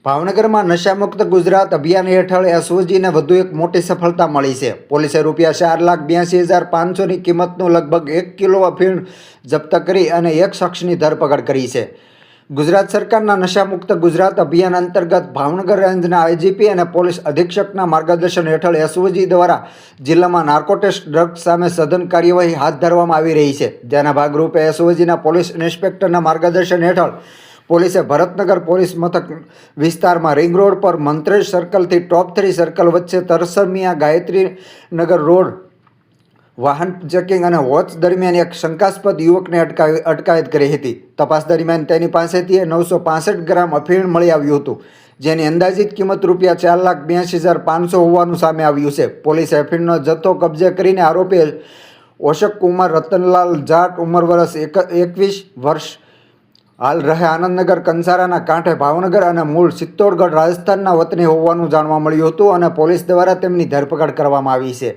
ભાવનગરમાં નશામુક્ત ગુજરાત અભિયાન હેઠળ એસઓજીને વધુ એક મોટી સફળતા મળી છે। પોલીસે ₹4,82,500ની કિંમતનું લગભગ 1 કિલો અફીણ જપ્ત કરી અને એક શખ્સની ધરપકડ કરી છે। ગુજરાત સરકારના નશામુક્ત ગુજરાત અભિયાન અંતર્ગત ભાવનગર રેન્જના આઈજીપી અને પોલીસ અધિક્ષકના માર્ગદર્શન હેઠળ એસઓજી દ્વારા જિલ્લામાં નાર્કોટિક્સ ડ્રગ્સ સામે સઘન કાર્યવાહી હાથ ધરવામાં આવી રહી છે। જેના ભાગરૂપે એસઓજીના પોલીસ ઇન્સ્પેક્ટરના માર્ગદર્શન હેઠળ પોલીસે ભરતનગર પોલીસ મથક વિસ્તારમાં રિંગ રોડ પર મંત્રેશ સર્કલથી ટોપ 3 સર્કલ વચ્ચે તરસમિયા ગાયત્રીનગર રોડ વાહન ચેકિંગ અને વોચ દરમિયાન એક શંકાસ્પદ યુવકને અટકાયત કરી હતી। તપાસ દરમિયાન તેની પાસેથી 965 ગ્રામ અફીણ મળી આવ્યું હતું, જેની અંદાજિત કિંમત ₹4,82,500 હોવાનું સામે આવ્યું છે। પોલીસે અફીણનો જથ્થો કબજે કરીને આરોપી અશોક કુમાર રતનલાલ જાટ ઉંમર વર્ષ 21 વર્ષ હાલ રહે આનંદનગર કંસારાના કાંઠે ભાવનગર અને મૂળ ચિત્તોડગઢ રાજસ્થાનના વતની હોવાનું જાણવા મળ્યું હતું અને પોલીસ દ્વારા તેમની ધરપકડ કરવામાં આવી છે।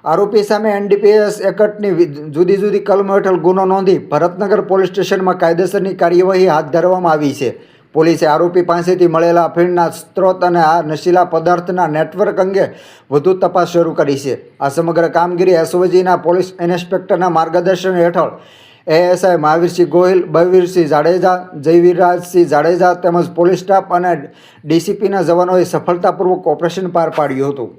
આરોપી સામે એનડીપીએસ એક્ટની જુદી જુદી કલમો હેઠળ ગુનો નોંધી ભરતનગર પોલીસ સ્ટેશનમાં કાયદેસરની કાર્યવાહી હાથ ધરવામાં આવી છે। પોલીસે આરોપી પાસેથી મળેલા અફીણના સ્ત્રોત અને આ નશીલા પદાર્થના નેટવર્ક અંગે વધુ તપાસ શરૂ કરી છે। આ સમગ્ર કામગીરી એસઓજીના પોલીસ ઇન્સ્પેક્ટરના માર્ગદર્શન હેઠળ એએસઆઈ મહાવીરસિંહ ગોહિલ, બળવીરસિંહ જાડેજા, જયવીરરાજસિંહ જાડેજા તેમજ પોલીસ સ્ટાફ અને ડીસીપીના જવાનોએ સફળતાપૂર્વક ઓપરેશન પાર પાડ્યું હતું।